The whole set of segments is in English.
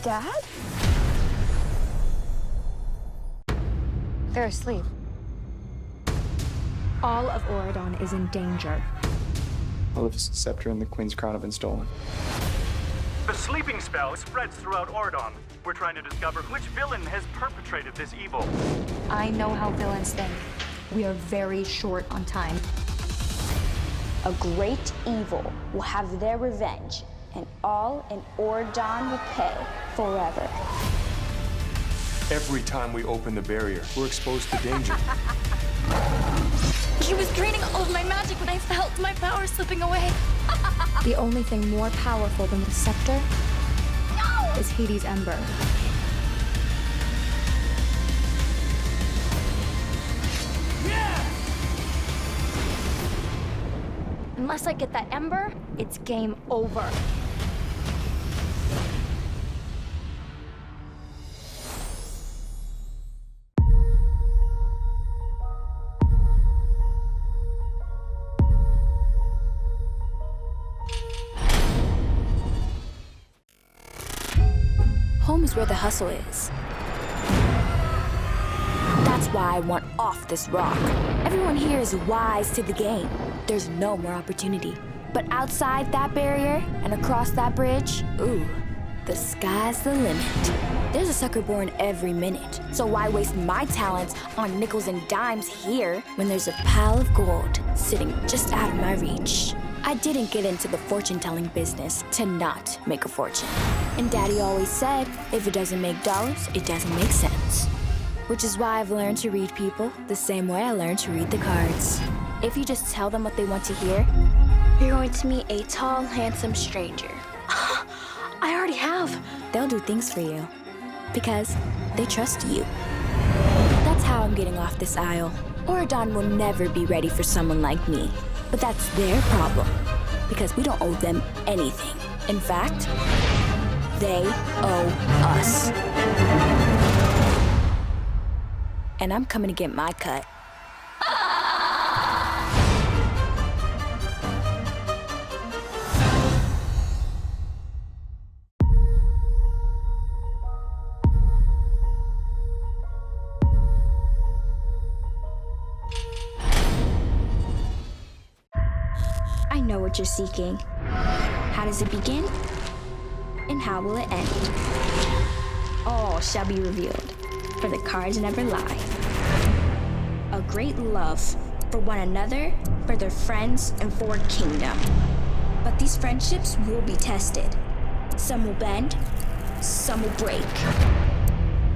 Dad? They're asleep. All of Oridon is in danger. Olive's scepter and the Queen's crown have been stolen. The sleeping spell spreads throughout Oridon. We're trying to discover which villain has perpetrated this evil. I know how villains think. We are very short on time. A great evil will have their revenge, and all in Oridon will pay forever. Every time we open the barrier, we're exposed to danger. He was draining all of my magic when I felt my power slipping away. The only thing more powerful than the scepter is Hades' Ember. Unless I get that ember, It's game over. Home is where the hustle is. That's why I want off this rock. Everyone here is wise to the game. There's no more opportunity. But outside that barrier and across that bridge, ooh, the sky's the limit. There's a sucker born every minute. So why waste my talents on nickels and dimes here when there's a pile of gold sitting just out of my reach? I didn't get into the fortune-telling business to not make a fortune. And Daddy always said, if it doesn't make dollars, it doesn't make sense. Which is why I've learned to read people the same way I learned to read the cards. If you just tell them what they want to hear, you're going to meet a tall, handsome stranger. I already have. They'll do things for you because they trust you. That's how I'm getting off this isle. Oridon will never be ready for someone like me. But that's their problem because we don't owe them anything. In fact, they owe us. And I'm coming to get my cut. I know what you're seeking. How does it begin? And how will it end? All shall be revealed, for the cards never lie. A great love for one another, for their friends, and for a kingdom. But these friendships will be tested. Some will bend, some will break.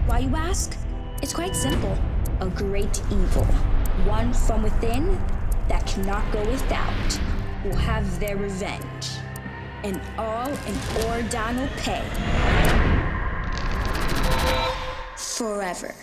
Why, you ask? It's quite simple. A great evil, one from within that cannot go without, will have their revenge, and all in Oridon will pay. Forever.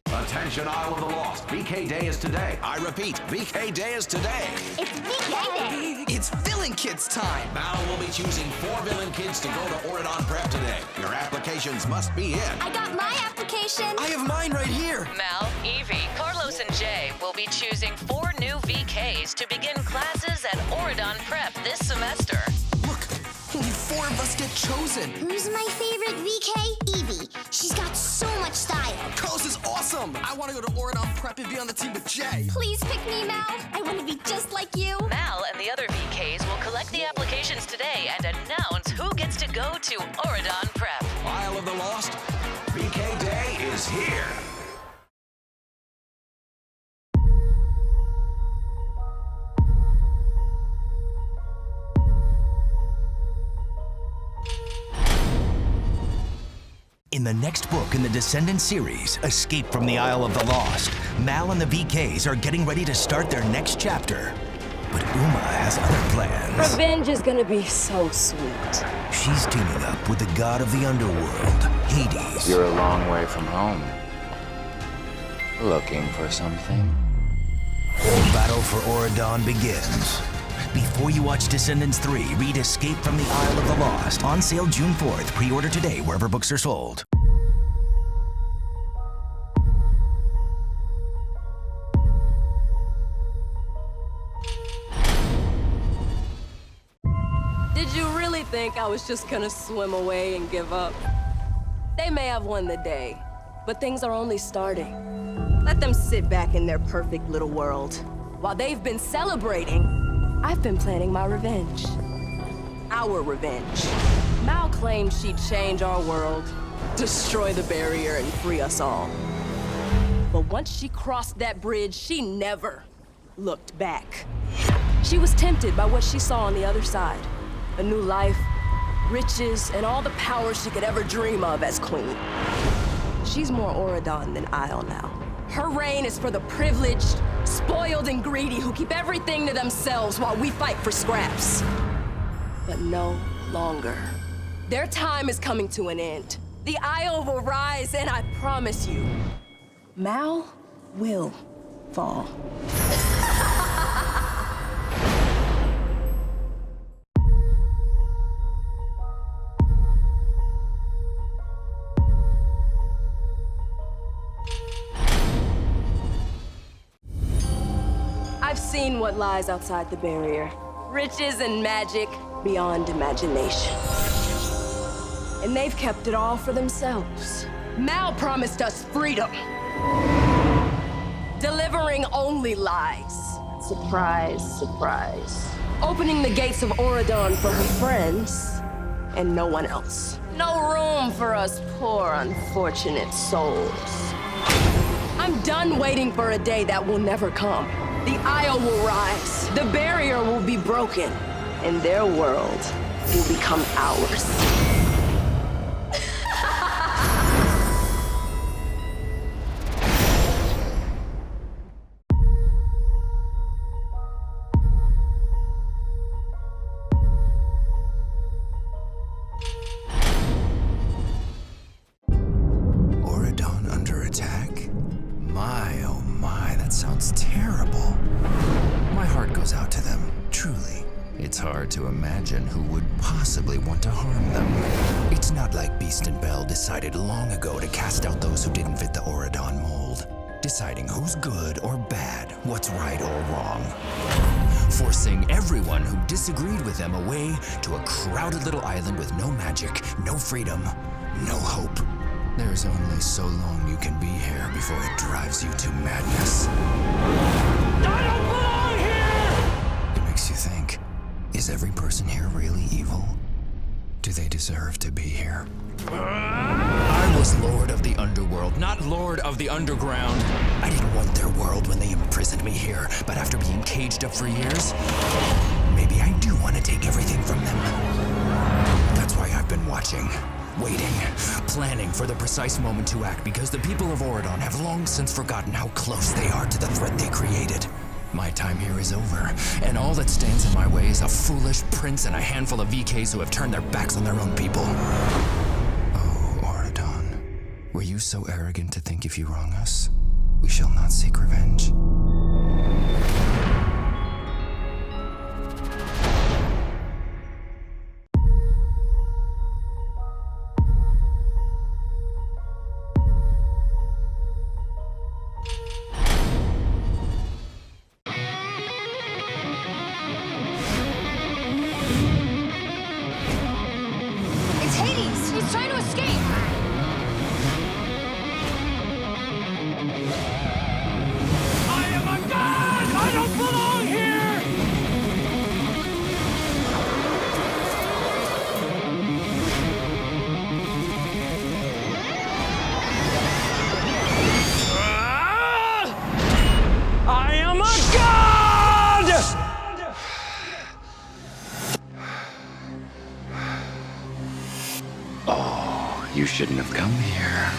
Attention, Isle of the Lost. VK Day is today. I repeat, VK Day is today. It's VK Day. It's Villain Kids time. Mal will be choosing 4 villain kids to go to Oridon Prep today. Your applications must be in. I got my application. I have mine right here. Mal, Evie, Carlos, and Jay will be choosing 4 new VKs to begin classes at Oridon Prep this semester. Look, only 4 of us get chosen. Who's my favorite VK? Evie. She's got so much style. Carlos is awesome. I want to go to Oridon Prep and be on the team with Jay. Please pick me, Mal. I want to be just like you. Mal and the other VKs will collect the applications today and announce who gets to go to Oridon Prep. Isle of the Lost, VK Day is here. In the next book in the Descendants series, Escape from the Isle of the Lost, Mal and the VKs are getting ready to start their next chapter. But Uma has other plans. Revenge is gonna be so sweet. She's teaming up with the god of the underworld, Hades. You're a long way from home. Looking for something? The battle for Oridon begins. Before you watch Descendants 3, read Escape from the Isle of the Lost. On sale June 4th. Pre-order today wherever books are sold. Did you really think I was just gonna swim away and give up? They may have won the day, but things are only starting. Let them sit back in their perfect little world. While they've been celebrating, I've been planning my revenge. Our revenge. Mal claimed she'd change our world, destroy the barrier, and free us all. But once she crossed that bridge, she never looked back. She was tempted by what she saw on the other side. A new life, riches, and all the power she could ever dream of as queen. She's more Auradon than Isle now. Her reign is for the privileged, spoiled, and greedy who keep everything to themselves while we fight for scraps. But no longer. Their time is coming to an end. The Isle will rise, and I promise you, Mal will fall. I've seen what lies outside the barrier. Riches and magic beyond imagination. And they've kept it all for themselves. Mal promised us freedom. Delivering only lies. Surprise, surprise. Opening the gates of Auradon for her friends, and no one else. No room for us poor, unfortunate souls. I'm done waiting for a day that will never come. The Isle will rise, the barrier will be broken, and their world will become ours. Auradon under attack? My, oh my, that sounds terrible. My heart goes out to them, truly. It's hard to imagine who would possibly want to harm them. It's not like Beast and Belle decided long ago to cast out those who didn't fit the Auradon mold, deciding who's good or bad, what's right or wrong. Forcing everyone who disagreed with them away to a crowded little island with no magic, no freedom, no hope. There's only so long you can be here before it drives you to madness. I don't belong here! It makes you think, is every person here really evil? Do they deserve to be here? I was Lord of the Underworld, not Lord of the Underground. I didn't want their world when they imprisoned me here, but after being caged up for years, maybe I do want to take everything from them. That's why I've been watching. Waiting, planning for the precise moment to act, because the people of Auradon have long since forgotten how close they are to the threat they created. My time here is over, and all that stands in my way is a foolish prince and a handful of VKs who have turned their backs on their own people. Oh, Auradon, were you so arrogant to think if you wrong us, we shall not seek revenge? It's Hades! He's trying to escape! I am a god! I don't belong here! I am a god! Oh, you shouldn't have come here.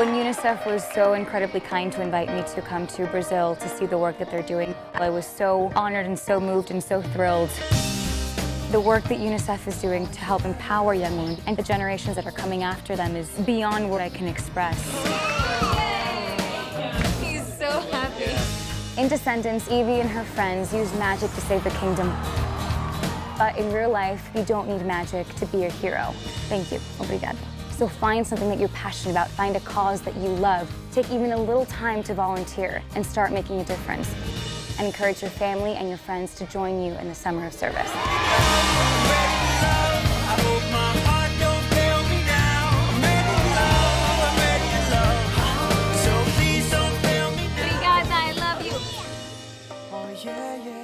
When UNICEF was so incredibly kind to invite me to come to Brazil to see the work that they're doing, I was so honored and so moved and so thrilled. The work that UNICEF is doing to help empower young women and the generations that are coming after them is beyond what I can express. He's so happy. In Descendants, Evie and her friends use magic to save the kingdom. But in real life, you don't need magic to be a hero. Thank you. Obrigado. So find something that you're passionate about. Find a cause that you love. Take even a little time to volunteer and start making a difference. And encourage your family and your friends to join you in the summer of service. Obrigada, I love you. Oh, yeah, yeah.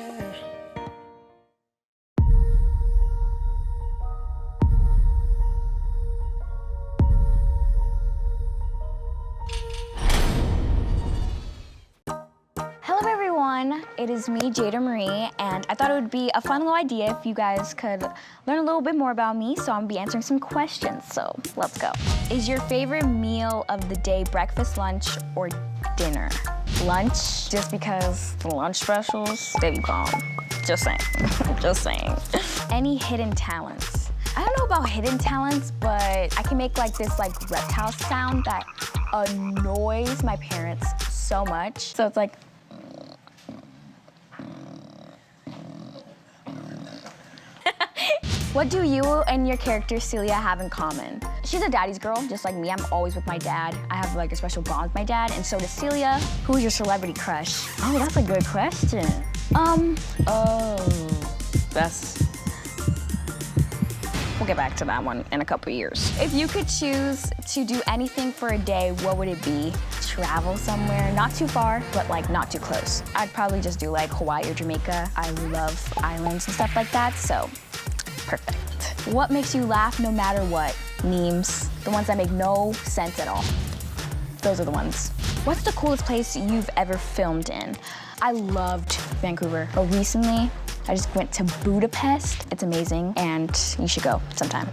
Hello everyone, it is me, Jada Marie, and I thought it would be a fun little idea if you guys could learn a little bit more about me, so I'm gonna be answering some questions, so let's go. Is your favorite meal of the day breakfast, lunch, or dinner? Lunch, just because the lunch specials, they be bomb. Just saying, just saying. Any hidden talents? I don't know about hidden talents, but I can make like this reptile sound that annoys my parents so much. So it's like, what do you and your character, Celia, have in common? She's a daddy's girl, just like me. I'm always with my dad. I have like a special bond with my dad, and so does Celia. Who is your celebrity crush? Oh, that's a good question. We'll get back to that one in a couple years. If you could choose to do anything for a day, what would it be? Travel somewhere, not too far, but like not too close. I'd probably just do like Hawaii or Jamaica. I love islands and stuff like that, so perfect. What makes you laugh no matter what? Memes, the ones that make no sense at all. Those are the ones. What's the coolest place you've ever filmed in? I loved Vancouver, but recently I just went to Budapest. It's amazing, and you should go sometime.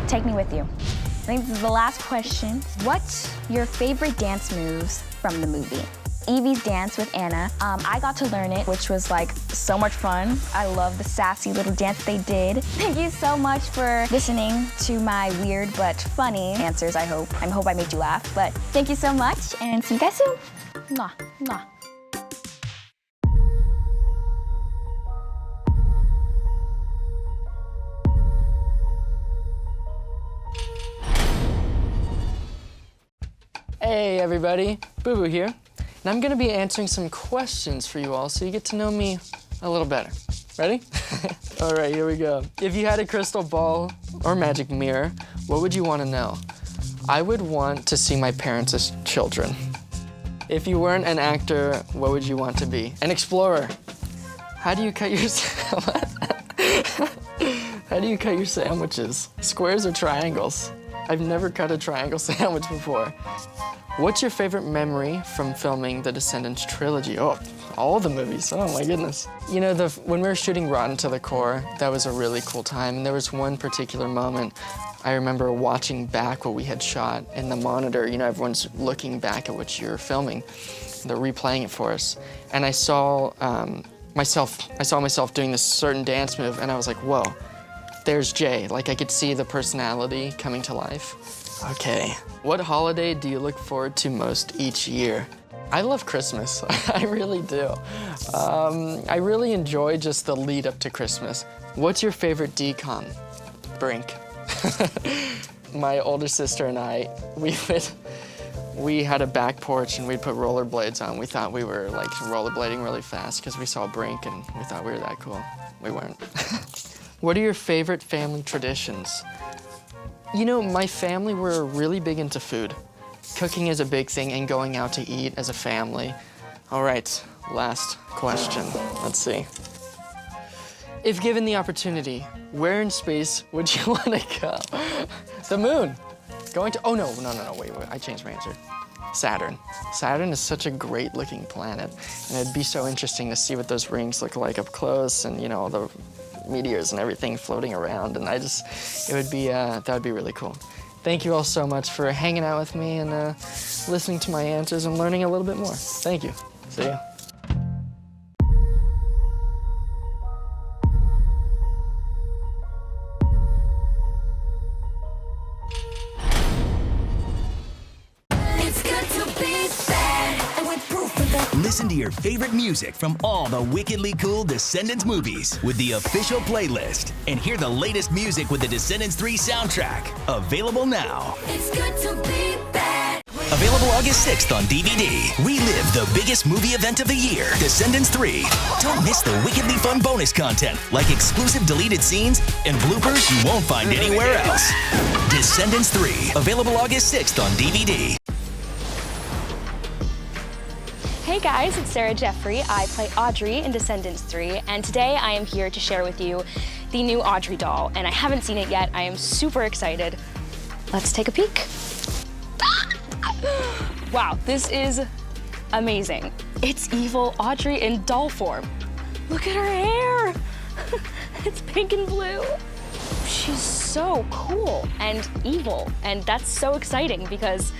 Take me with you. I think this is the last question. What's your favorite dance moves from the movie? Evie's dance with Anna. I got to learn it, which was like so much fun. I love the sassy little dance they did. Thank you so much for listening to my weird but funny answers, I hope. I hope I made you laugh, but thank you so much, and see you guys soon. Mwah, mwah. Hey everybody, Boo Boo here, and I'm gonna be answering some questions for you all so you get to know me a little better. Ready? All right, here we go. If you had a crystal ball or magic mirror, what would you want to know? I would want to see my parents as children. If you weren't an actor, what would you want to be? An explorer. How do you cut your How do you cut your sandwiches? Squares or triangles? I've never cut a triangle sandwich before. What's your favorite memory from filming the Descendants trilogy? Oh, all the movies, oh my goodness. You know, when we were shooting Rotten to the Core, that was a really cool time. And there was one particular moment, I remember watching back what we had shot in the monitor. You know, everyone's looking back at what you're filming. They're replaying it for us. And I saw myself doing this certain dance move, and I was like, whoa, there's Jay. Like, I could see the personality coming to life. Okay. What holiday do you look forward to most each year? I love Christmas. I really do. I really enjoy just the lead up to Christmas. What's your favorite decom? Brink. My older sister and I, we had a back porch and we'd put rollerblades on. We thought we were like rollerblading really fast because we saw Brink and we thought we were that cool. We weren't. What are your favorite family traditions? You know, my family, we're really big into food. Cooking is a big thing and going out to eat as a family. All right, last question. Let's see. If given the opportunity, where in space would you want to go? The moon. Going to, oh no, wait, I changed my answer. Saturn. Saturn is such a great looking planet, and it'd be so interesting to see what those rings look like up close and, you know, the meteors and everything floating around, and it would be, that would be really cool. Thank you all so much for hanging out with me and listening to my answers and learning a little bit more. Thank you. See ya. Listen to your favorite music from all the wickedly cool Descendants movies with the official playlist. And hear the latest music with the Descendants 3 soundtrack. Available now. It's good to be bad. Available August 6th on DVD. Relive the biggest movie event of the year, Descendants 3. Don't miss the wickedly fun bonus content, like exclusive deleted scenes and bloopers you won't find anywhere else. Descendants 3. Available August 6th on DVD. Hey guys, it's Sarah Jeffrey. I play Audrey in Descendants 3, and today I am here to share with you the new Audrey doll, and I haven't seen it yet. I am super excited. Let's take a peek. Wow, this is amazing. It's evil Audrey in doll form. Look at her hair. It's pink and blue. She's so cool and evil, and that's so exciting because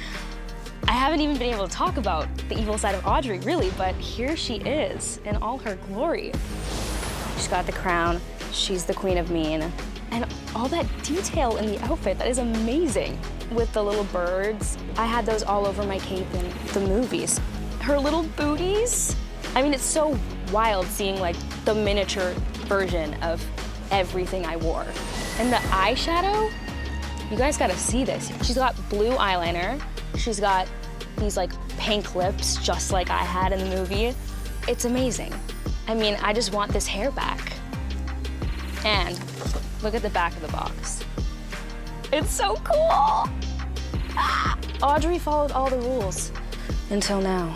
I haven't even been able to talk about the evil side of Audrey, really, but here she is in all her glory. She's got the crown, she's the queen of mean, and all that detail in the outfit, that is amazing. With the little birds, I had those all over my cape in the movies. Her little booties, I mean, it's so wild seeing like the miniature version of everything I wore. And the eyeshadow, you guys gotta see this. She's got blue eyeliner, she's got these like pink lips just like I had in the movie. It's amazing. I mean, I just want this hair back. And look at the back of the box. It's so cool. Ah! Audrey followed all the rules until now.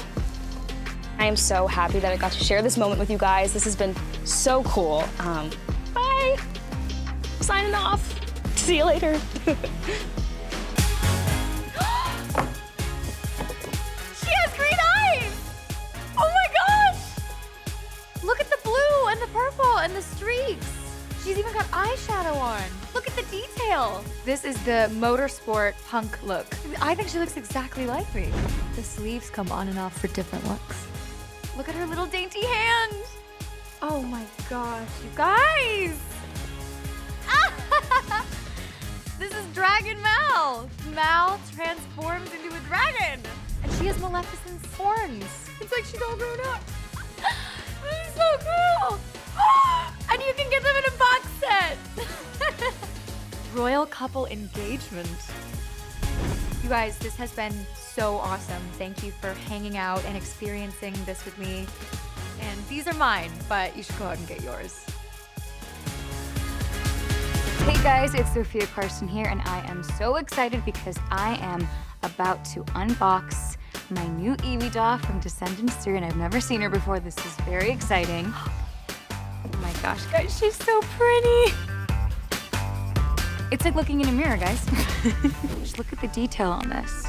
I am so happy that I got to share this moment with you guys. This has been so cool. Bye. Signing off. See you later. And the streaks. She's even got eyeshadow on. Look at the detail. This is the motorsport punk look. I think she looks exactly like me. The sleeves come on and off for different looks. Look at her little dainty hand. Oh my gosh, you guys. This is Dragon Mal. Mal transforms into a dragon. And she has Maleficent's horns. It's like she's all grown up. This is so cool. And you can get them in a box set. Royal couple engagement. You guys, this has been so awesome. Thank you for hanging out and experiencing this with me. And these are mine, but you should go out and get yours. Hey guys, it's Sophia Carson here, and I am so excited because I am about to unbox my new Evie doll from Descendants 3, and I've never seen her before. This is very exciting. Oh my gosh, guys, she's so pretty. It's like looking in a mirror, guys. Just look at the detail on this.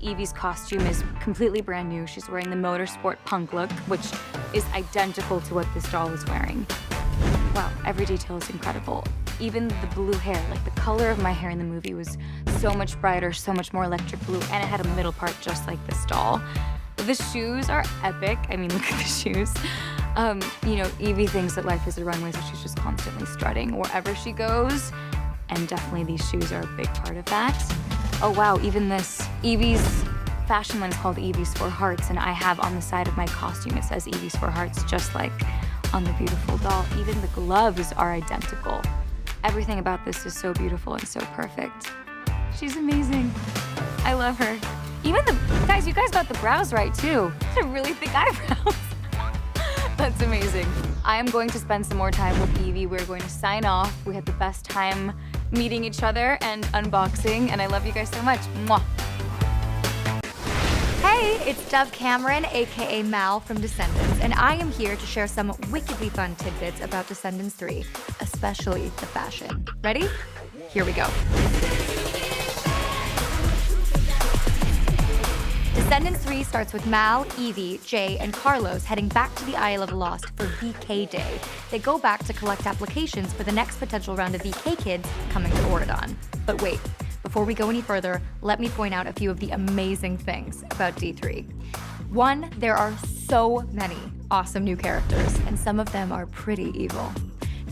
Evie's costume is completely brand new. She's wearing the motorsport punk look, which is identical to what this doll is wearing. Wow, every detail is incredible. Even the blue hair, like the color of my hair in the movie was so much brighter, so much more electric blue, and it had a middle part just like this doll. The shoes are epic. I mean, look at the shoes. You know, Evie thinks that life is a runway, so she's just constantly strutting wherever she goes. And definitely these shoes are a big part of that. Oh wow, even this. Evie's fashion line is called Evie's 4 Hearts, and I have on the side of my costume, it says Evie's 4 Hearts, just like on the beautiful doll. Even the gloves are identical. Everything about this is so beautiful and so perfect. She's amazing. I love her. Even the, guys, you guys got the brows right too. These are really thick eyebrows. That's amazing. I am going to spend some more time with Evie. We're going to sign off. We had the best time meeting each other and unboxing, and I love you guys so much. Mwah. Hey, it's Dove Cameron, aka Mal from Descendants, and I am here to share some wickedly fun tidbits about Descendants 3, especially the fashion. Ready? Here we go. Descendants 3 starts with Mal, Evie, Jay, and Carlos heading back to the Isle of the Lost for VK Day. They go back to collect applications for the next potential round of VK kids coming to Oridon. But wait, Before we go any further, let me point out a few of the amazing things about D3. 1, there are so many awesome new characters, and some of them are pretty evil.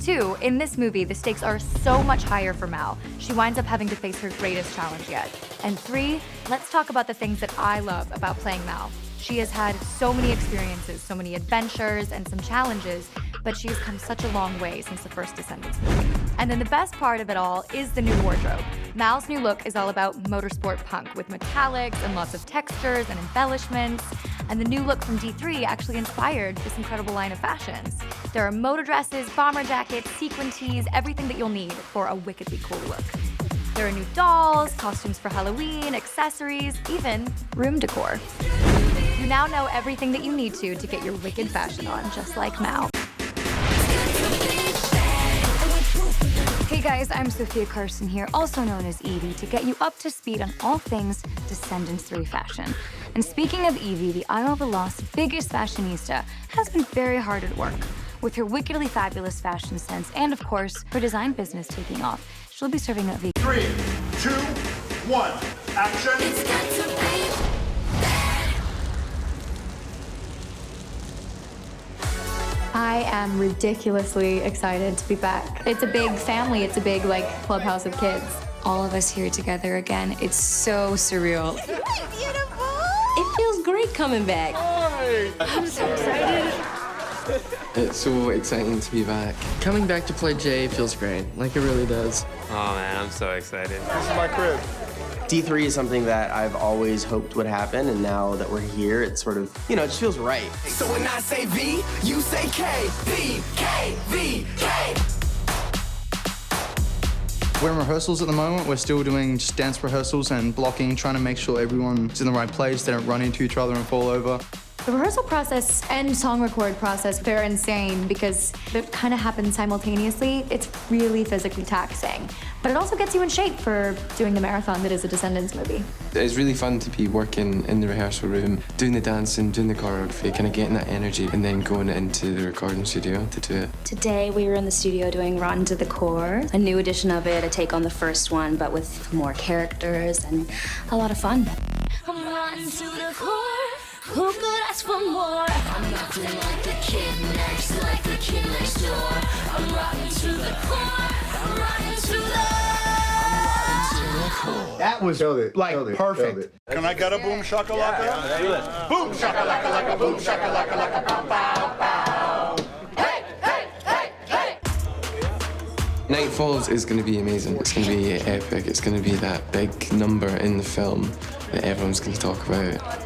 2, in this movie, the stakes are so much higher for Mal. She winds up having to face her greatest challenge yet. And 3, let's talk about the things that I love about playing Mal. She has had so many experiences, so many adventures, and some challenges, but she has come such a long way since the first Descendants movie. And then the best part of it all is the new wardrobe. Mal's new look is all about motorsport punk with metallics and lots of textures and embellishments. And the new look from D3 actually inspired this incredible line of fashions. There are motor dresses, bomber jackets, sequin tees, everything that you'll need for a wickedly cool look. There are new dolls, costumes for Halloween, accessories, even room decor. You now know everything that you need to get your wicked fashion on, just like Mal. Hey guys, I'm Sophia Carson here, also known as Evie, to get you up to speed on all things Descendants 3 fashion. And speaking of Evie, the Isle of the Lost's biggest fashionista has been very hard at work. With her wickedly fabulous fashion sense and, of course, her design business taking off, she'll be serving up 3, 2, 1, action! It's got to be. I am ridiculously excited to be back. It's a big family. It's a big, clubhouse of kids. All of us here together again. It's so surreal. Isn't that beautiful? It feels great coming back. Hi. I'm so excited. It's so exciting to be back. Coming back to play Jay feels great, like it really does. Oh man, I'm so excited. This is my crib. D3 is something that I've always hoped would happen, and now that we're here, it's sort of, it just feels right. So when I say V, you say K. V, K, V, K. We're in rehearsals at the moment. We're still doing just dance rehearsals and blocking, trying to make sure everyone's in the right place, they don't run into each other and fall over. The rehearsal process and song record process, they're insane because it kind of happens simultaneously. It's really physically taxing. But it also gets you in shape for doing the marathon that is a Descendants movie. It's really fun to be working in the rehearsal room, doing the dancing, doing the choreography, kind of getting that energy, and then going into the recording studio to do it. Today we were in the studio doing Rotten to the Core, a new edition of it, a take on the first one, but with more characters and a lot of fun. I'm rotten to the core. Who could ask for more? I'm nothing like the kid next door. I'm rotten to the core. I'm rotten to the core. That was perfect. Can I get a boom shakalaka? Yeah, do it. Boom shakalaka like a boom shakalaka like a pow pow pow. Hey, hey, hey, hey. Night Falls is going to be amazing. It's going to be epic. It's going to be that big number in the film that everyone's going to talk about.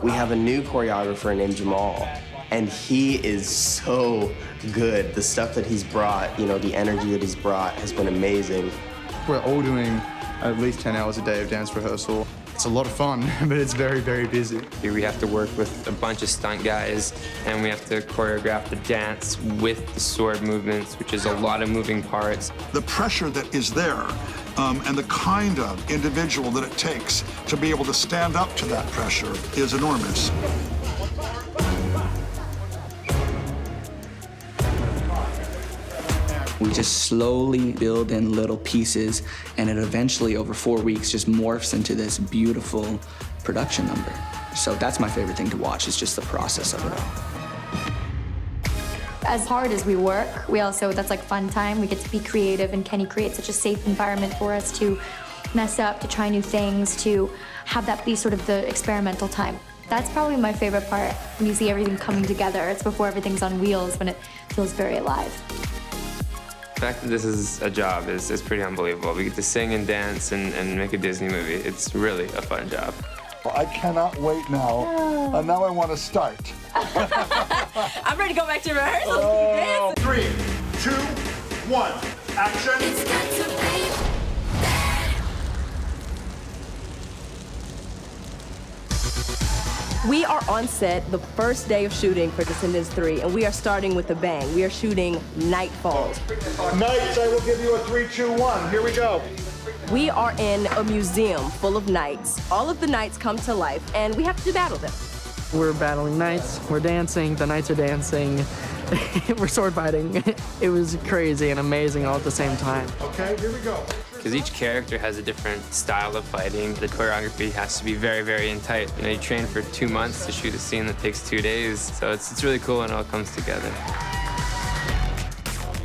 We have a new choreographer named Jamal, and he is so good. The stuff that he's brought, the energy that he's brought has been amazing. We're all doing at least 10 hours a day of dance rehearsal. It's a lot of fun, but it's very, very busy. We have to work with a bunch of stunt guys, and we have to choreograph the dance with the sword movements, which is a lot of moving parts. The pressure that is there, and the kind of individual that it takes to be able to stand up to that pressure is enormous. We just slowly build in little pieces, and it eventually, over 4 weeks, just morphs into this beautiful production number. So that's my favorite thing to watch, is just the process of it all. As hard as we work, that's like fun time. We get to be creative, and Kenny creates such a safe environment for us to mess up, to try new things, to have that be sort of the experimental time. That's probably my favorite part, when you see everything coming together. It's before everything's on wheels, when it feels very alive. The fact that this is a job is pretty unbelievable. We get to sing and dance and make a Disney movie. It's really a fun job. Well, I cannot wait now. Now I want to start. I'm ready to go back to rehearsal. Oh. 3, 2, 1, action. It's got to be. We are on set the first day of shooting for Descendants 3, and we are starting with a bang. We are shooting Night Falls. Nights, I will give you a 3, 2, 1. Here we go. We are in a museum full of knights. All of the knights come to life, and we have to battle them. We're battling knights, we're dancing, the knights are dancing, we're sword fighting. It was crazy and amazing all at the same time. Okay, here we go. because each character has a different style of fighting. The choreography has to be very, very tight. You know, you train for 2 months to shoot a scene that takes 2 days, so it's really cool when it all comes together.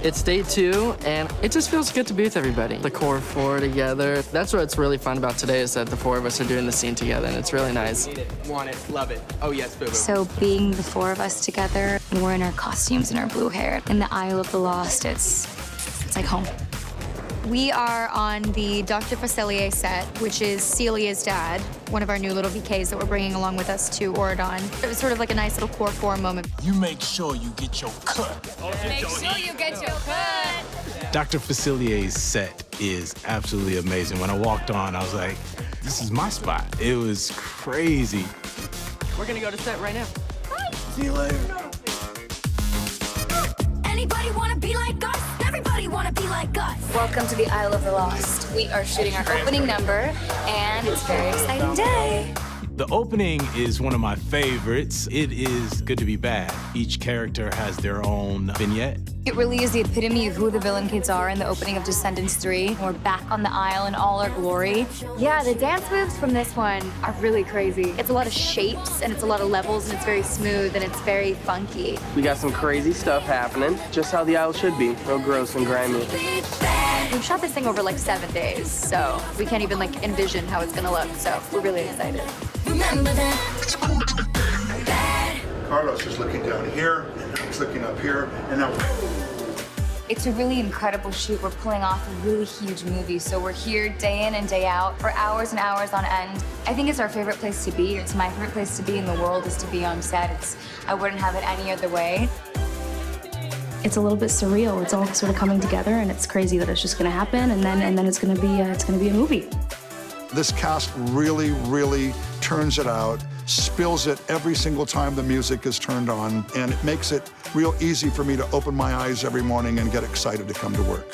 It's day 2, and it just feels good to be with everybody. The core 4 together. That's what's really fun about today, is that the 4 of us are doing the scene together, and it's really nice. Need it, want it, love it. Oh yes, boo-boo. So being the 4 of us together, and we're in our costumes and our blue hair, in the Isle of the Lost, it's like home. We are on the Dr. Facilier set, which is Celia's dad, one of our new little VKs that we're bringing along with us to Oridon. It was sort of like a nice little core 4 moment. You make sure you get your cut. Make sure you get your cut. Dr. Facilier's set is absolutely amazing. When I walked on, I was like, this is my spot. It was crazy. We're gonna go to set right now. See you later. Anybody wanna be like us? Everybody wanna be like us. Welcome to the Isle of the Lost. We are shooting our opening number, and it's a very exciting day. The opening is one of my favorites. It is good to be bad. Each character has their own vignette. It really is the epitome of who the villain kids are in the opening of Descendants 3. We're back on the Isle in all our glory. Yeah, the dance moves from this one are really crazy. It's a lot of shapes, and it's a lot of levels, and it's very smooth, and it's very funky. We got some crazy stuff happening, just how the Isle should be, real gross and grimy. We've shot this thing over like 7 days, so we can't even like envision how it's gonna look, so we're really excited. Remember that. Carlos is looking down here, and I was looking up here, and now. It's a really incredible shoot. We're pulling off a really huge movie, so we're here day in and day out for hours and hours on end. I think it's our favorite place to be. It's my favorite place to be in the world, is to be on set. I wouldn't have it any other way. It's a little bit surreal. It's all sort of coming together, and it's crazy that it's just going to happen, and then it's going to be a movie. This cast really, really turns it out, spills it every single time the music is turned on, and it makes it real easy for me to open my eyes every morning and get excited to come to work.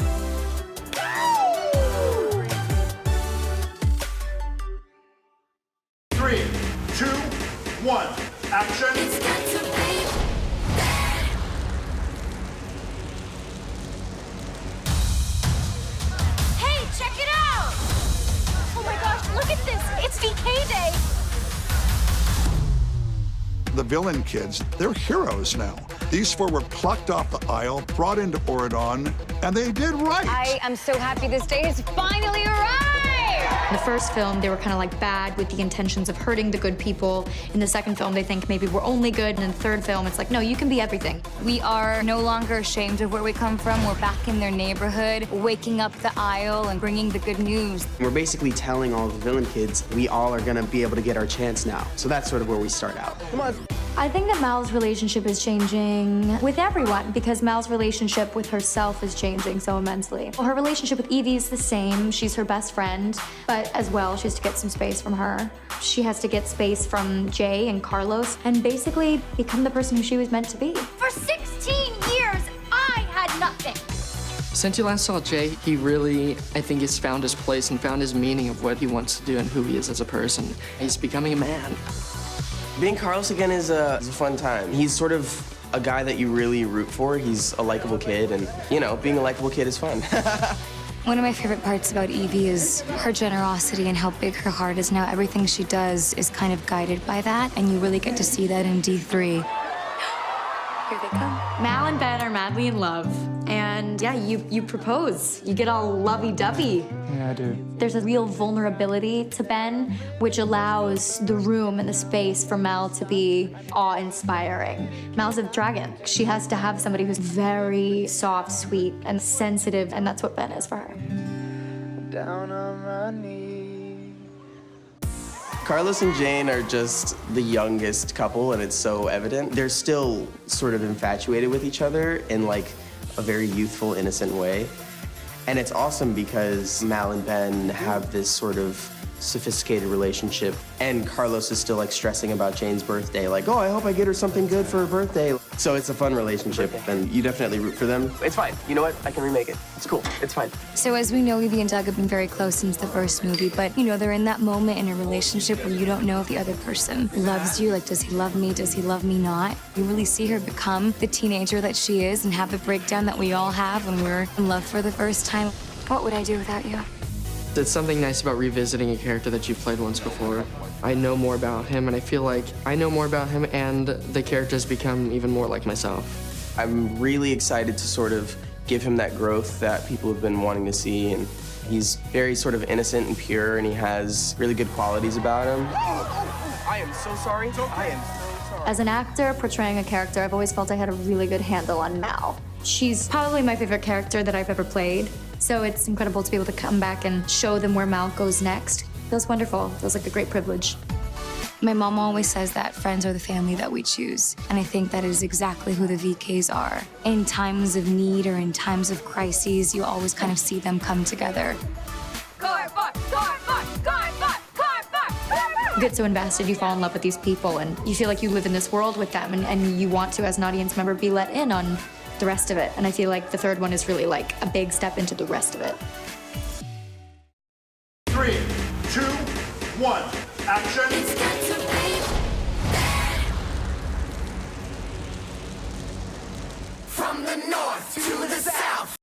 Three, two, one, action. It's got to be. Hey, check it out! Oh my gosh, look at this! It's VK Day! The villain kids, they're heroes now. These 4 were plucked off the Isle, brought into Oridon, and they did right. I am so happy this day has finally arrived! In the first film, they were kind of like bad with the intentions of hurting the good people. In the second film, they think maybe we're only good. And in the third film, it's like, no, you can be everything. We are no longer ashamed of where we come from. We're back in their neighborhood, waking up the Isle and bringing the good news. We're basically telling all the villain kids we all are gonna be able to get our chance now. So that's sort of where we start out. Come on. I think that Mal's relationship is changing with everyone because Mal's relationship with herself is changing so immensely. Well, her relationship with Evie is the same. She's her best friend, but as well, she has to get some space from her. She has to get space from Jay and Carlos and basically become the person who she was meant to be. For 16 years, I had nothing. Since you last saw Jay, he really, I think, has found his place and found his meaning of what he wants to do and who he is as a person. He's becoming a man. Being Carlos again is a fun time. He's sort of a guy that you really root for. He's a likable kid, and, you know, being a likable kid is fun. One of my favorite parts about Evie is her generosity and how big her heart is now. Everything she does is kind of guided by that, and you really get to see that in D3. Here they come. Mal and Ben are madly in love. And yeah, you propose. You get all lovey-dovey. Yeah, I do. There's a real vulnerability to Ben, which allows the room and the space for Mal to be awe-inspiring. Mal's a dragon. She has to have somebody who's very soft, sweet, and sensitive, and that's what Ben is for her. Down on my knees. Carlos and Jane are just the youngest couple, and it's so evident. They're still sort of infatuated with each other in like a very youthful, innocent way. And it's awesome because Mal and Ben have this sort of sophisticated relationship, and Carlos is still like stressing about Jane's birthday, like, oh, I hope I get her something good for her birthday. So it's a fun relationship, and you definitely root for them. It's fine. You know what? I can remake it. It's cool. It's fine. So as we know, Evie and Doug have been very close since the first movie, but you know, they're in that moment in a relationship where you don't know if the other person loves you. Like, does he love me? Does he love me not? You really see her become the teenager that she is and have the breakdown that we all have when we're in love for the first time. What would I do without you? It's something nice about revisiting a character that you've played once before. I know more about him, and I feel like I know more about him, and the character's become even more like myself. I'm really excited to sort of give him that growth that people have been wanting to see, and he's very sort of innocent and pure, and he has really good qualities about him. I am so sorry. I am so sorry. As an actor portraying a character, I've always felt I had a really good handle on Mal. She's probably my favorite character that I've ever played, so it's incredible to be able to come back and show them where Mal goes next. Feels wonderful. Feels like a great privilege. My mom always says that friends are the family that we choose, and I think that is exactly who the VKs are. In times of need or in times of crises, you always kind of see them come together. You get so invested, you fall in love with these people, and you feel like you live in this world with them, and you want to, as an audience member, be let in on the rest of it. And I feel like the third one is really like a big step into the rest of it. 3, 2, 1, action! It's got to be from the north to the south.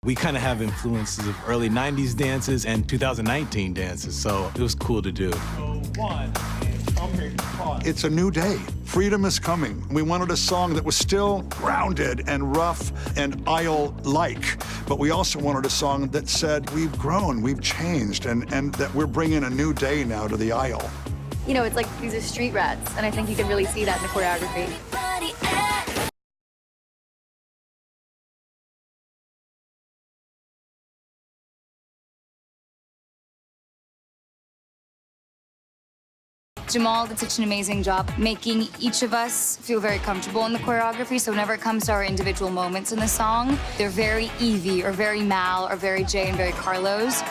We kind of have influences of early 90s dances and 2019 dances, so it was cool to do. It's a new day. Freedom is coming. We wanted a song that was still grounded and rough and aisle-like, but we also wanted a song that said, we've grown, we've changed, and that we're bringing a new day now to the aisle. You know, it's like these are street rats, and I think you can really see that in the choreography. Jamal did such an amazing job making each of us feel very comfortable in the choreography, so whenever it comes to our individual moments in the song, they're very Evie or very Mal or very Jay and very Carlos.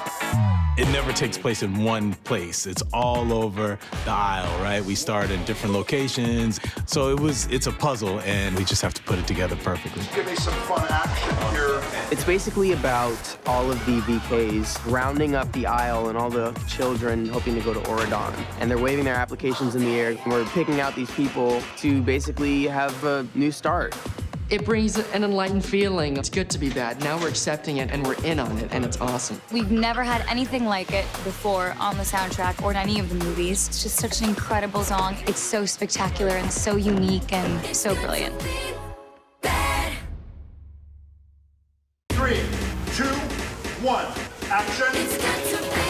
It never takes place in one place. It's all over the aisle, right? We start in different locations. So it's a puzzle, and we just have to put it together perfectly. Give me some fun action here. It's basically about all of the VKs rounding up the aisle and all the children hoping to go to Oregon. And they're waving their applications in the air. And we're picking out these people to basically have a new start. It brings an enlightened feeling. It's good to be bad. Now we're accepting it, and we're in on it, and it's awesome. We've never had anything like it before on the soundtrack or in any of the movies. It's just such an incredible song. It's so spectacular and so unique and so brilliant. 3, 2, 1, action! It's got to be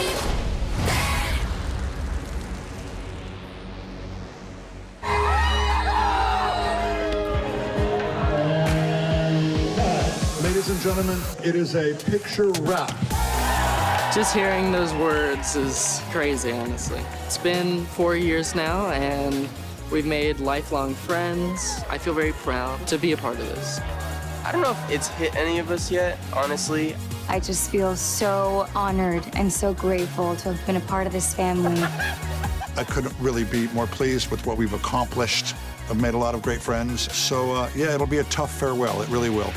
Ladies and gentlemen, it is a picture wrap. Just hearing those words is crazy, honestly. It's been 4 years now, and we've made lifelong friends. I feel very proud to be a part of this. I don't know if it's hit any of us yet, honestly. I just feel so honored and so grateful to have been a part of this family. I couldn't really be more pleased with what we've accomplished. I've made a lot of great friends. So, yeah, it'll be a tough farewell. It really will.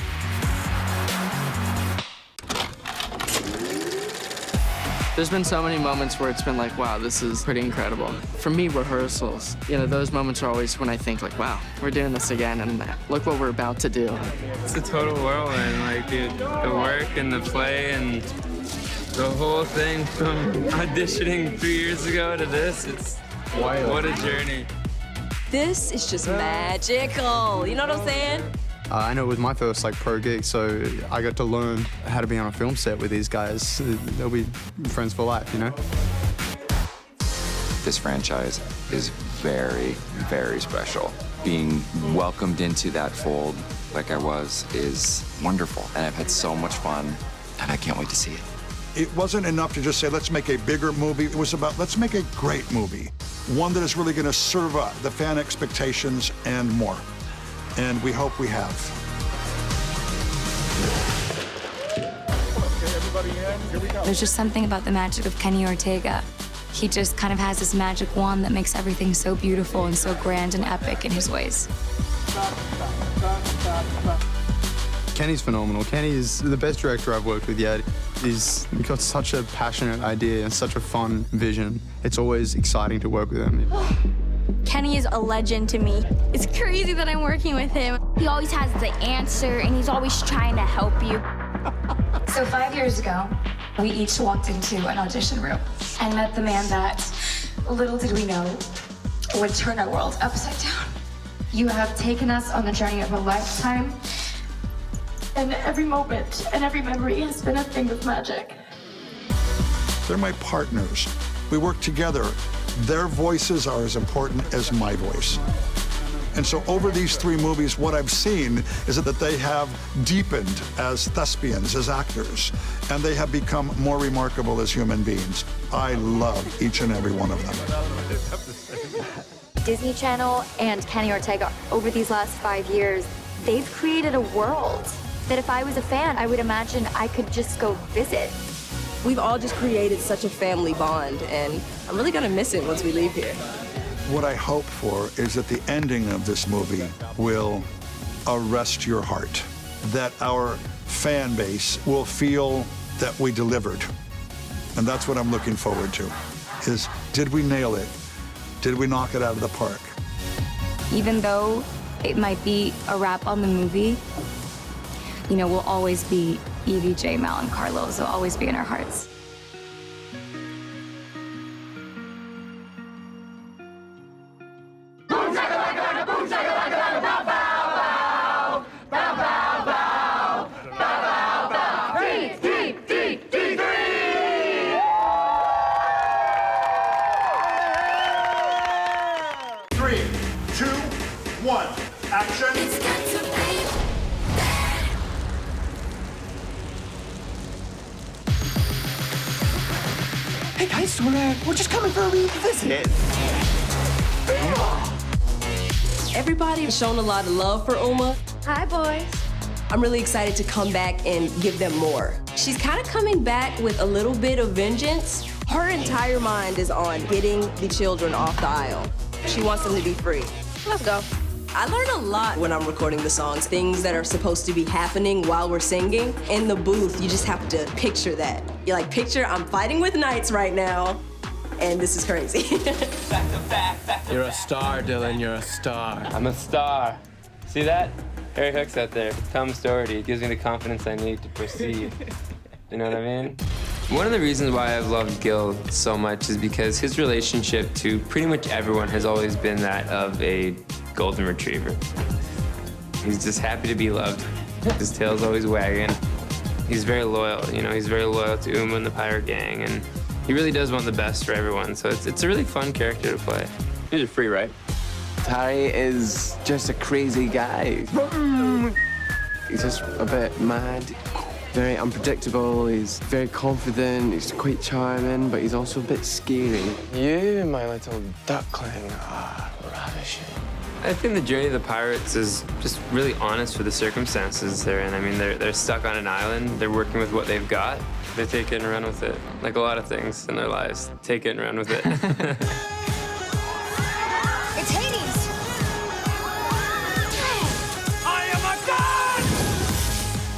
There's been so many moments where it's been like, wow, this is pretty incredible. For me, rehearsals, those moments are always when I think like, wow, we're doing this again, and look what we're about to do. It's a total whirlwind, like, dude, the work and the play and the whole thing from auditioning 3 years ago to this, it's wild. What a journey. This is just magical, you know what I'm saying? I know it was my first pro gig, so I got to learn how to be on a film set with these guys. They'll be friends for life, This franchise is very, very special. Being welcomed into that fold like I was is wonderful. And I've had so much fun, and I can't wait to see it. It wasn't enough to just say, let's make a bigger movie. It was about, let's make a great movie. One that is really going to serve up the fan expectations and more. And we hope we have. Okay, everybody in. Here we go. There's just something about the magic of Kenny Ortega. He just kind of has this magic wand that makes everything so beautiful and so grand and epic in his ways. Kenny's phenomenal. Kenny is the best director I've worked with yet. He's got such a passionate idea and such a fun vision. It's always exciting to work with him. Kenny is a legend to me. It's crazy that I'm working with him. He always has the answer, and he's always trying to help you. So 5 years ago, we each walked into an audition room and met the man that, little did we know, would turn our world upside down. You have taken us on the journey of a lifetime, and every moment and every memory has been a thing of magic. They're my partners. We work together. Their voices are as important as my voice. And so over these 3 movies, what I've seen is that they have deepened as thespians, as actors, and they have become more remarkable as human beings. I love each and every one of them. Disney Channel and Kenny Ortega, over these last 5 years, they've created a world that if I was a fan, I would imagine I could just go visit. We've all just created such a family bond, and I'm really gonna miss it once we leave here. What I hope for is that the ending of this movie will arrest your heart, that our fan base will feel that we delivered. And that's what I'm looking forward to, is did we nail it? Did we knock it out of the park? Even though it might be a wrap on the movie, we'll always be Evie, J, Mal, and Carlos. They'll always be in our hearts. Three, two, one, action. Hey guys, we're just coming for a wee visit. Everybody's shown a lot of love for Uma. Hi, boys. I'm really excited to come back and give them more. She's kind of coming back with a little bit of vengeance. Her entire mind is on getting the children off the aisle. She wants them to be free. Let's go. I learn a lot when I'm recording the songs, things that are supposed to be happening while we're singing. In the booth, you just have to picture that. You're like, picture I'm fighting with knights right now, and this is crazy. You're a star, Dylan, you're a star. I'm a star. See that? Harry Hook's out there. Tom Doherty. It gives me the confidence I need to proceed. You know what I mean? One of the reasons why I've loved Gil so much is because his relationship to pretty much everyone has always been that of a golden retriever. He's just happy to be loved. His tail's always wagging. He's very loyal, he's very loyal to Uma and the Pirate Gang, and he really does want the best for everyone, so it's a really fun character to play. These are free, right? Harry is just a crazy guy. He's just a bit mad, very unpredictable, he's very confident, he's quite charming, but he's also a bit scary. You, my little duckling, are ravishing. I think the journey of the pirates is just really honest for the circumstances they're in. I mean, they're stuck on an island, they're working with what they've got. They take it and run with it. Like a lot of things in their lives, take it and run with it. It's Hades!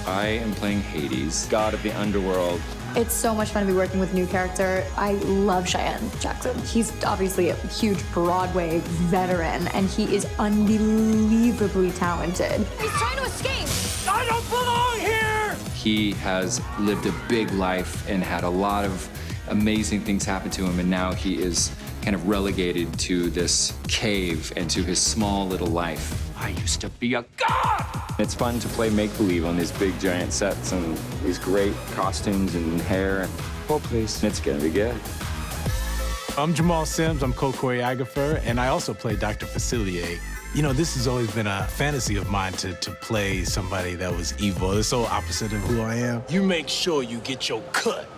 I am playing Hades, god of the underworld. It's so much fun to be working with a new character. I love Cheyenne Jackson. He's obviously a huge Broadway veteran, and he is unbelievably talented. He's trying to escape. I don't belong here! He has lived a big life and had a lot of amazing things happen to him, and now he is kind of relegated to this cave and to his small little life. I used to be a god! It's fun to play make-believe on these big giant sets and these great costumes and hair. Oh, please. It's gonna be good. I'm Jamal Sims, I'm co-choreographer, and I also play Dr. Facilier. You know, this has always been a fantasy of mine to play somebody that was evil. It's so opposite of who I am. You make sure you get your cut.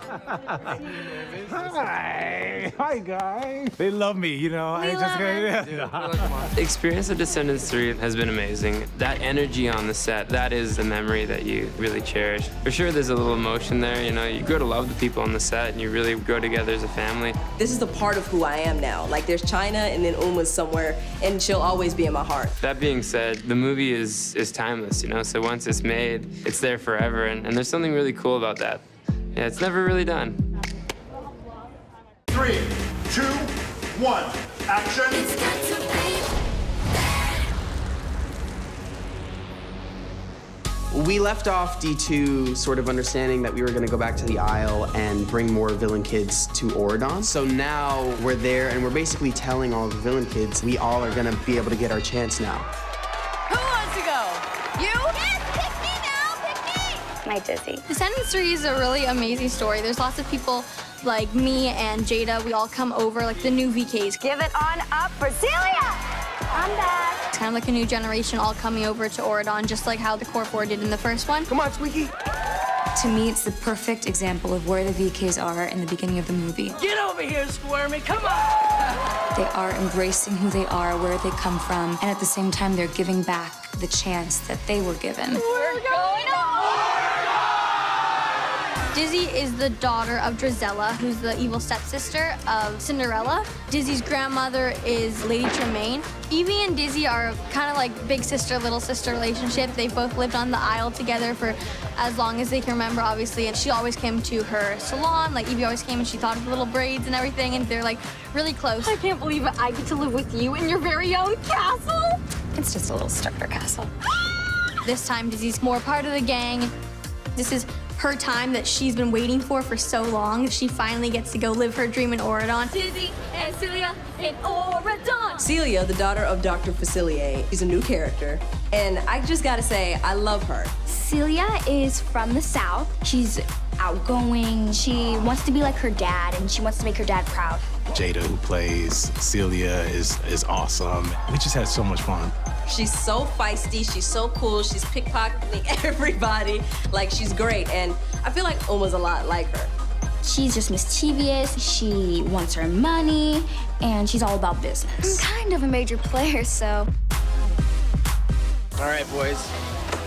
Hi, guys. They love me, you know. The experience of Descendants 3 has been amazing. That energy on the set, that is the memory that you really cherish. For sure, there's a little emotion there, you know. You grow to love the people on the set, and you really grow together as a family. This is the part of who I am now. Like, there's China, and then Uma's somewhere, and she'll always be in my heart. That being said, the movie is timeless, you know. So once it's made, it's there forever, and there's something really cool about that. Yeah, it's never really done. 3, 2, 1, action! We left off D2 sort of understanding that we were gonna go back to the Isle and bring more villain kids to Oridon. So now we're there and we're basically telling all the villain kids we all are gonna be able to get our chance now. Who wants to go? You? Yes, pick me now, pick me! My Dizzy. Descendants 3 is a really amazing story. There's lots of people like me and Jada, we all come over, like the new VKs. Give it on up for Celia! I'm back. It's kind of like a new generation all coming over to Oridon, just like how the Core 4 did in the first one. Come on, Squeaky. To me, it's the perfect example of where the VKs are in the beginning of the movie. Get over here, Squirmy, come on! They are embracing who they are, where they come from, and at the same time, they're giving back the chance that they were given. We're going on! Dizzy is the daughter of Drizella, who's the evil stepsister of Cinderella. Dizzy's grandmother is Lady Tremaine. Evie and Dizzy are kind of like big sister, little sister relationship. They both lived on the Isle together for as long as they can remember, obviously. And she always came to her salon. Like Evie always came and she thought of the little braids and everything. And they're like really close. I can't believe it. I get to live with you in your very own castle. It's just a little starter castle. This time, Dizzy's more part of the gang. This is her time that she's been waiting for so long. She finally gets to go live her dream in Oridon. Dizzy and Celia in Oridon. Celia, the daughter of Dr. Facilier, is a new character, and I just gotta say, I love her. Celia is from the South. She's outgoing. She wants to be like her dad, and she wants to make her dad proud. Jada, who plays Celia, is awesome. We just had so much fun. She's so feisty, she's so cool, she's pickpocketing everybody. Like, she's great, and I feel like Uma's a lot like her. She's just mischievous, she wants her money, and she's all about business. I'm kind of a major player, so. All right, boys.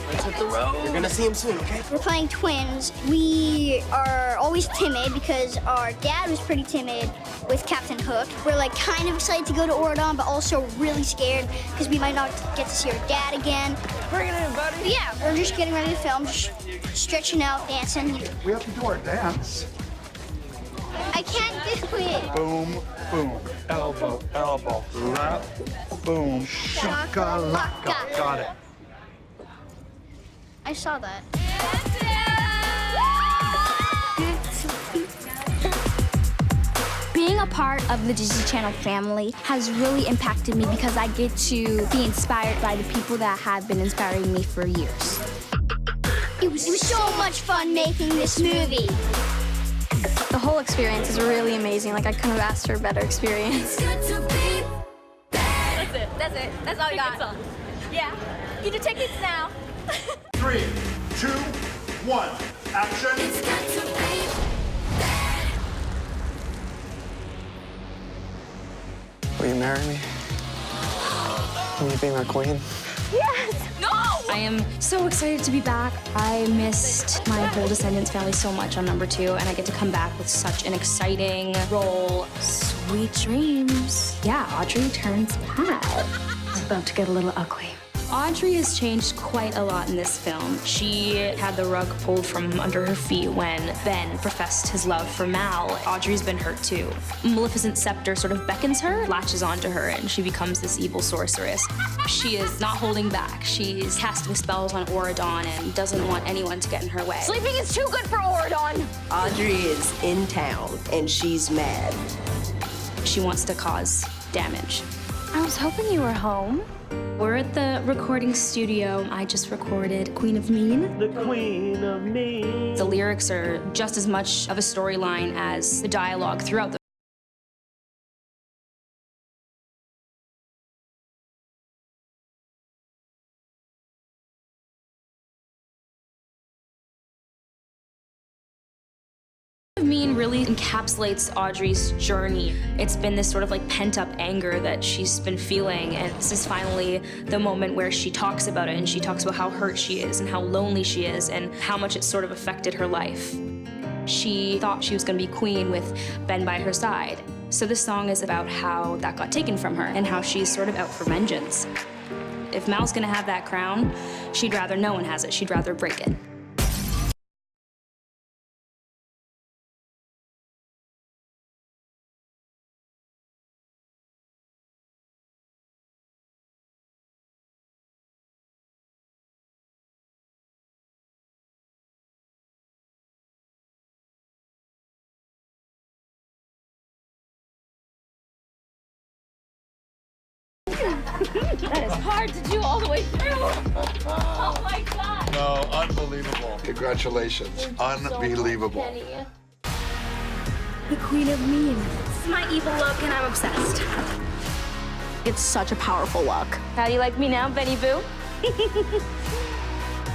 Let's hit the road. You're gonna see him soon, okay? We're playing twins. We are always timid because our dad was pretty timid with Captain Hook. We're like kind of excited to go to Oridon, but also really scared because we might not get to see our dad again. Bring it in, buddy. But yeah, we're just getting ready to film, just stretching out, dancing. We have to do our dance. I can't do it. Boom, boom, elbow, elbow, rap, boom, shakalaka. Got it. I saw that. Being a part of the Disney Channel family has really impacted me because I get to be inspired by the people that have been inspiring me for years. It was so much fun making this movie. The whole experience is really amazing. Like, I couldn't have asked for a better experience. That's it. That's it. That's all you got. Yeah. Get your tickets now. 3, 2, 1, action! Will you marry me? Will you be my queen? Yes! No! I am so excited to be back. I missed my whole Descendants family so much on number 2, and I get to come back with such an exciting role. Sweet dreams. Yeah, Audrey turns bad. It's about to get a little ugly. Audrey has changed quite a lot in this film. She had the rug pulled from under her feet when Ben professed his love for Mal. Audrey's been hurt too. Maleficent's scepter sort of beckons her, latches onto her, and she becomes this evil sorceress. She is not holding back. She's casting spells on Auradon and doesn't want anyone to get in her way. Sleeping is too good for Auradon. Audrey is in town, and she's mad. She wants to cause damage. I was hoping you were home. We're at the recording studio. I just recorded Queen of Mean. The Queen of Mean. The lyrics are just as much of a storyline as the dialogue throughout the Mean really encapsulates Audrey's journey. It's been this sort of like pent-up anger that she's been feeling, and this is finally the moment where she talks about it, and she talks about how hurt she is and how lonely she is and how much it's sort of affected her life. She thought she was going to be queen with Ben by her side. So this song is about how that got taken from her and how she's sort of out for vengeance. If Mal's going to have that crown, she'd rather no one has it. She'd rather break it. That is hard to do all the way through. Oh my God. No, unbelievable. Congratulations. Unbelievable. The Queen of Mean. This is my evil look, and I'm obsessed. It's such a powerful look. How do you like me now, Benny Boo?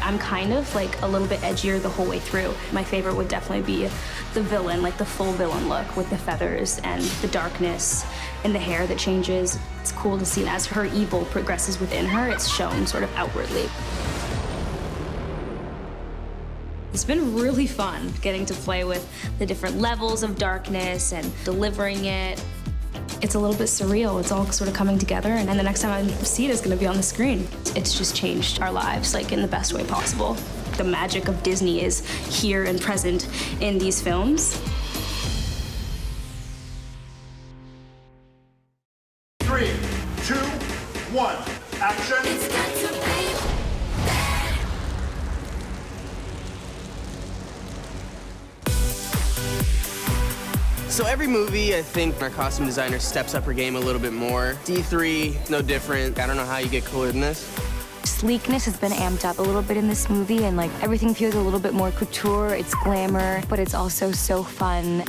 I'm kind of like a little bit edgier the whole way through. My favorite would definitely be the villain, like the full villain look with the feathers and the darkness and the hair that changes. It's cool to see as her evil progresses within her, it's shown sort of outwardly. It's been really fun getting to play with the different levels of darkness and delivering it. It's a little bit surreal. It's all sort of coming together, and then the next time I see it is going to be on the screen. It's just changed our lives, like in the best way possible. The magic of Disney is here and present in these films. 3, 2, 1, action. It's got to be. So every movie, I think our costume designer steps up her game a little bit more. D3, no different. I don't know how you get cooler than this. Sleekness has been amped up a little bit in this movie, and like everything feels a little bit more couture. It's glamour, but it's also so fun.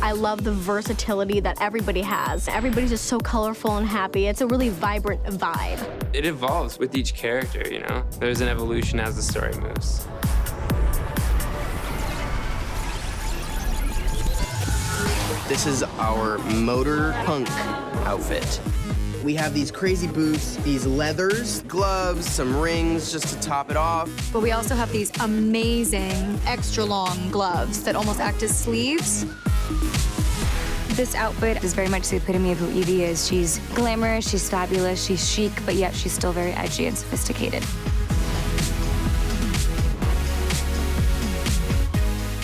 I love the versatility that everybody has. Everybody's just so colorful and happy. It's a really vibrant vibe. It evolves with each character, you know? There's an evolution as the story moves. This is our motor punk outfit. We have these crazy boots, these leathers, gloves, some rings just to top it off. But we also have these amazing extra long gloves that almost act as sleeves. This outfit is very much the epitome of who Evie is. She's glamorous, she's fabulous, she's chic, but yet she's still very edgy and sophisticated.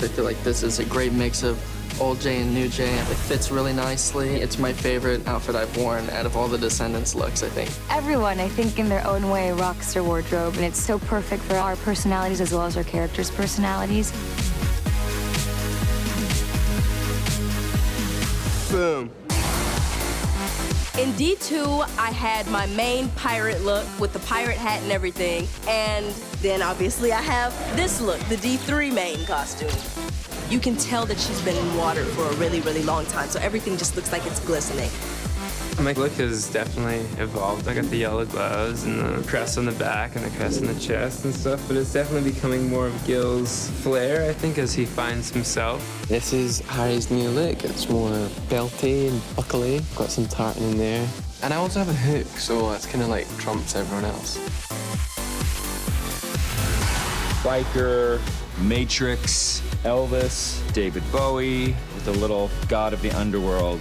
I feel like this is a great mix of old J and new J. It fits really nicely. It's my favorite outfit I've worn out of all the Descendants looks, I think. Everyone, I think, in their own way, rocks their wardrobe, and it's so perfect for our personalities as well as our characters' personalities. Boom. In D2, I had my main pirate look with the pirate hat and everything, and then obviously I have this look, the D3 main costume. You can tell that she's been in water for a really, really long time, so everything just looks like it's glistening. My look has definitely evolved. I got the yellow gloves and the crest on the back and the crest on the chest and stuff, but it's definitely becoming more of Gil's flair, I think, as he finds himself. This is Harry's new look. It's more belty and buckly. Got some tartan in there. And I also have a hook, so it's kind of like trumps everyone else. Biker, Matrix, Elvis, David Bowie, with a little god of the underworld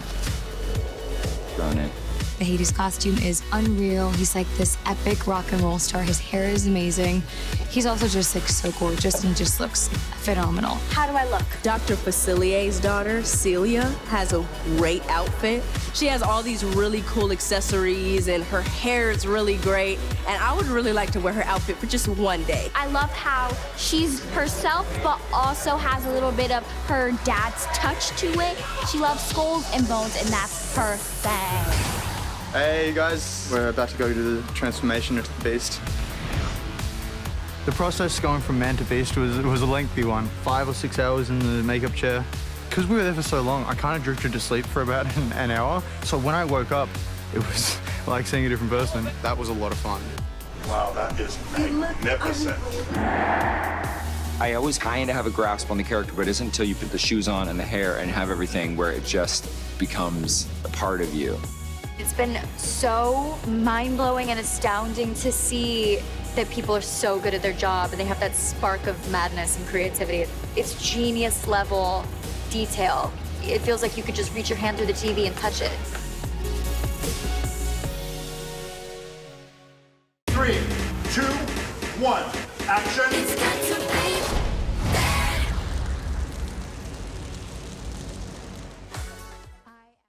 thrown in. The Hades costume is unreal. He's like this epic rock and roll star. His hair is amazing. He's also just like so gorgeous and just looks phenomenal. How do I look? Dr. Facilier's daughter, Celia, has a great outfit. She has all these really cool accessories and her hair is really great. And I would really like to wear her outfit for just one day. I love how she's herself, but also has a little bit of her dad's touch to it. She loves skulls and bones, and that's her thing. Hey guys, we're about to go to the transformation into the beast. The process going from man to beast was a lengthy one. 5 or 6 hours in the makeup chair. Because we were there for so long, I kind of drifted to sleep for about an hour. So when I woke up, it was like seeing a different person. That was a lot of fun. Wow, that is magnificent. I always kind of have a grasp on the character, but it isn't until you put the shoes on and the hair and have everything where it just becomes a part of you. It's been so mind-blowing and astounding to see that people are so good at their job and they have that spark of madness and creativity. It's genius level detail. It feels like you could just reach your hand through the TV and touch it. 3, 2, 1, action. It's got to